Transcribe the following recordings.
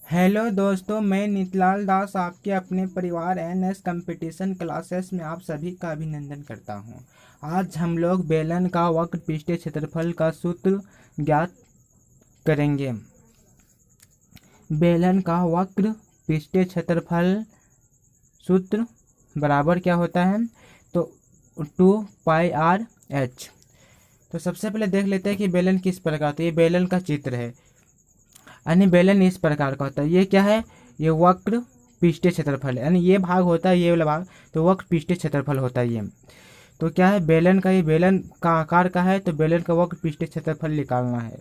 Hello दोस्तों, मैं नितलाल दास आपके अपने परिवार एनएस कंपटीशन क्लासेस में आप सभी का अभिनंदन करता हूं। आज हम लोग बेलन का वक्र पृष्ठीय क्षेत्रफल का सूत्र ज्ञात करेंगे। बेलन का वक्र पृष्ठीय क्षेत्रफल सूत्र बराबर क्या होता है? तो 2πr/h। तो सबसे पहले देख लेते हैं कि बेलन किस प्रकार, तो ये बेलन का चित्र है। यानी बेलन इस प्रकार का होता है। ये क्या है? ये वक्र पृष्ठीय क्षेत्रफल है, यानी ये भाग होता है, ये वाला भाग तो वक्र पृष्ठीय क्षेत्रफल होता है। ये तो क्या है? बेलन का, ये बेलन का आकार का है, तो बेलन का वक्र पृष्ठीय क्षेत्रफल निकालना है।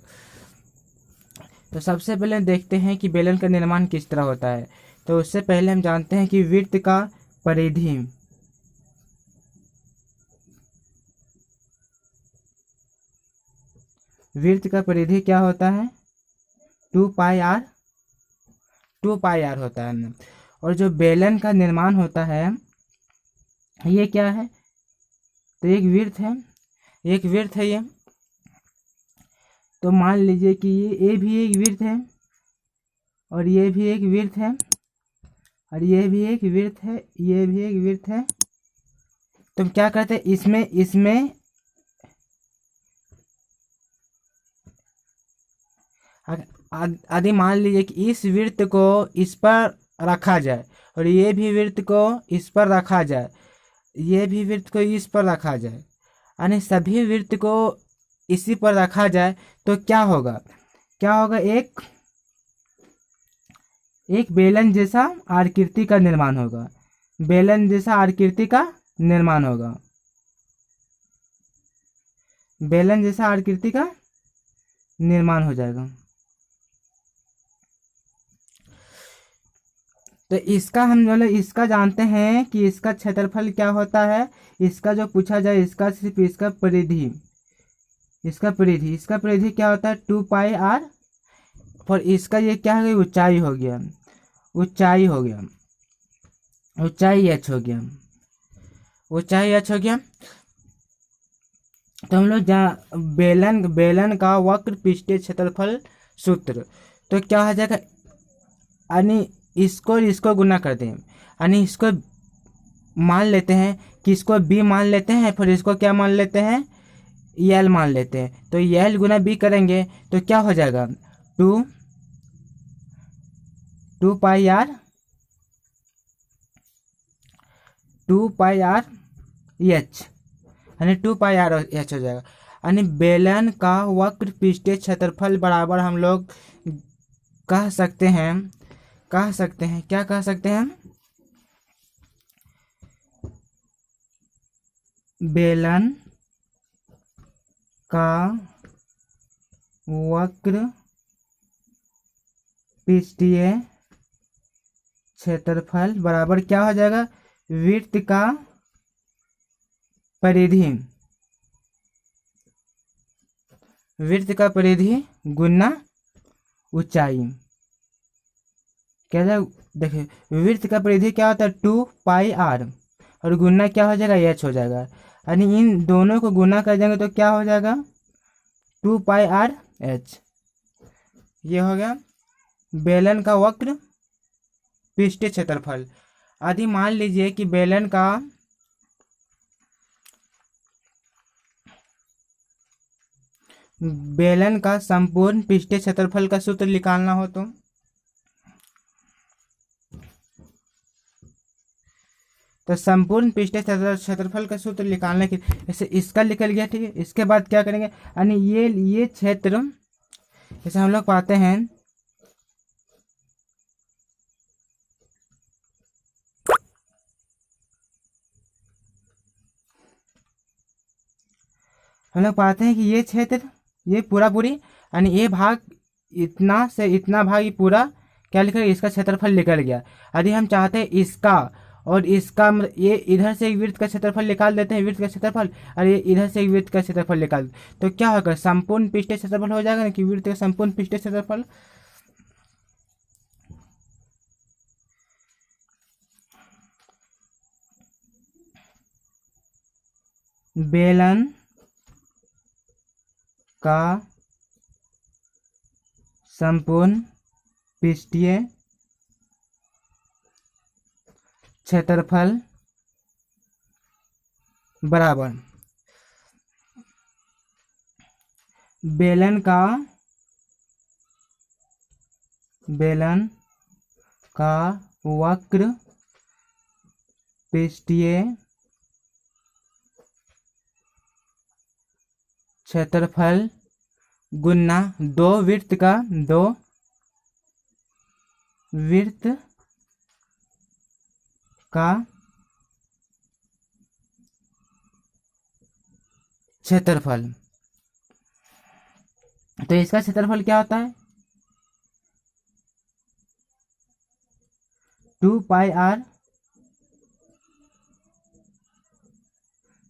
तो सबसे पहले देखते हैं कि बेलन का निर्माण किस तरह होता है। तो उससे पहले हम जानते हैं कि वृत्त का परिधि क्या होता है? 2πr होता है। और जो बेलन का निर्माण होता है, ये क्या है? तो एक वृत्त है, ये। तो मान लीजिए कि ये भी एक वृत्त है, और ये भी एक वृत्त है, और ये भी एक वृत्त है, ये भी एक वृत्त है। तो हम क्या करते हैं? इसमें आदि मान लीजिए कि इस वृत्त को इस पर रखा जाए, और ये भी वृत्त को इस पर रखा जाए, ये भी वृत्त को इस पर रखा जाए, यानी सभी वृत्त को इसी पर रखा जाए। तो क्या होगा? एक बेलन जैसा आकृति का निर्माण होगा। बेलन जैसा आकृति का निर्माण होगा। बेलन जैसा आकृति का निर्माण हो जाएगा। तो इसका हम इसका जानते हैं कि इसका क्षेत्रफल क्या होता है। इसका जो पूछा जाए, इसका सिर्फ इसका परिधि क्या होता है? 2πr। और इसका ये क्या है? ऊंचाई हो गया, ऊंचाई h हो गया। तो हम लोग बेलन का वक्र पृष्ठीय क्षेत्रफल सूत्र तो क्या हो जाएगा? यानी इसको गुना कर दें, यानी इसको मान लेते हैं कि इसको b मान लेते हैं, फिर इसको क्या मान लेते हैं? l मान लेते हैं। तो l गुना b करेंगे तो क्या हो जाएगा? 2πr h, यानी 2πr/h हो जाएगा। यानी बेलन का वक्र पृष्ठीय क्षेत्रफल बराबर हम लोग कह सकते हैं, क्या कह सकते हैं? बेलन का वक्र पृष्ठीय क्षेत्रफल बराबर क्या हो जाएगा? वृत्त का परिधि गुना ऊंचाई। क्या जाए? देखिए, वृत्त का परिधि क्या होता है? 2πr, और गुना क्या हो जाएगा? h हो जाएगा। यानी इन दोनों को गुना कर देंगे तो क्या हो जाएगा? 2πr/h। ये हो गया बेलन का वक्र पृष्ठीय क्षेत्रफल। आदि मान लीजिए कि बेलन का संपूर्ण पृष्ठीय क्षेत्रफल का सूत्र निकालना हो तो संपूर्ण पृष्ठीय क्षेत्रफल का सूत्र निकालने के जैसे इसका निकल गया, ठीक है। इसके बाद क्या करेंगे? यानी ये क्षेत्र जैसे हम लोग पाते हैं, कि ये क्षेत्र, ये पूरी, यानी ये भाग इतना से इतना भाग, ये पूरा क्या लिखा गया? इसका क्षेत्रफल निकल गया। यदि हम चाहते हैं इसका और इसका, ये इधर से एक वृत्त का क्षेत्रफल निकाल देते हैं, वृत्त का क्षेत्रफल, और ये इधर से एक वृत्त का क्षेत्रफल निकाल, तो क्या होगा? संपूर्ण पृष्ठीय क्षेत्रफल हो जाएगा ना, कि वृत्त का संपूर्ण पृष्ठीय क्षेत्रफल। बेलन का संपूर्ण पृष्ठीय क्षेत्रफल बराबर बेलन का वक्र पृष्ठीय क्षेत्रफल गुना दो वृत्त का क्षेत्रफल। तो इसका क्षेत्रफल क्या होता है 2πr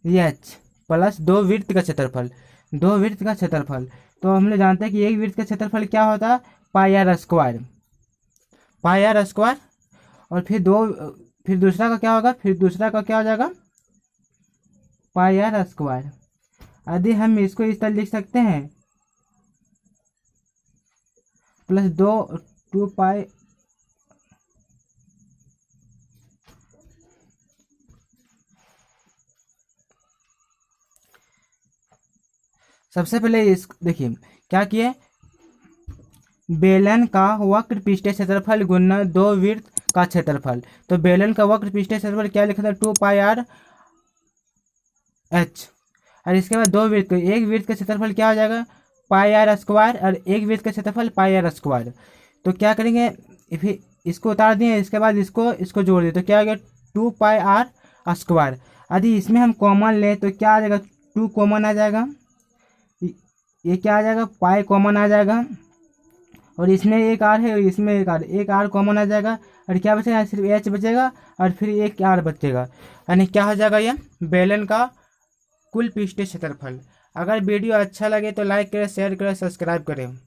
एच प्लस दो वृत्त का क्षेत्रफल। तो हम लोग जानते हैं कि एक वृत्त का क्षेत्रफल क्या होता है πr²। और फिर दूसरा का क्या होगा, दूसरा का क्या हो जाएगा πr²। यदि हम इसको इस तरह लिख सकते हैं प्लस 2π सबसे पहले इस देखिए क्या किए, बेलन का वक्र पृष्ठीय क्षेत्रफल गुना दो वृत्त का क्षेत्रफल। तो बेलन का वक्र पृष्ठीय क्षेत्रफल क्या लिखा था 2πr एच। और इसके बाद दो वृत्त, एक वृत्त का क्षेत्रफल क्या हो जाएगा πr² और एक वृत्त का क्षेत्रफल πr²। तो क्या करेंगे फिर इसको उतार दिए, इसके बाद इसको जोड़ दिए तो क्या हो गया 2πr²। यदि इसमें हम कॉमन लें तो क्या आ जाएगा 2 कॉमन आ जाएगा, ये क्या आ जाएगा पाई कॉमन आ जाएगा, और इसमें एक आर है इसमें एक आर कॉमन आ जाएगा, और क्या बचेगा सिर्फ एच बचेगा और फिर एक आर बचेगा। यानी क्या हो जाएगा ये बेलन का कुल पृष्ठीय क्षेत्रफल। अगर वीडियो अच्छा लगे तो लाइक करें, शेयर करें, सब्सक्राइब करें।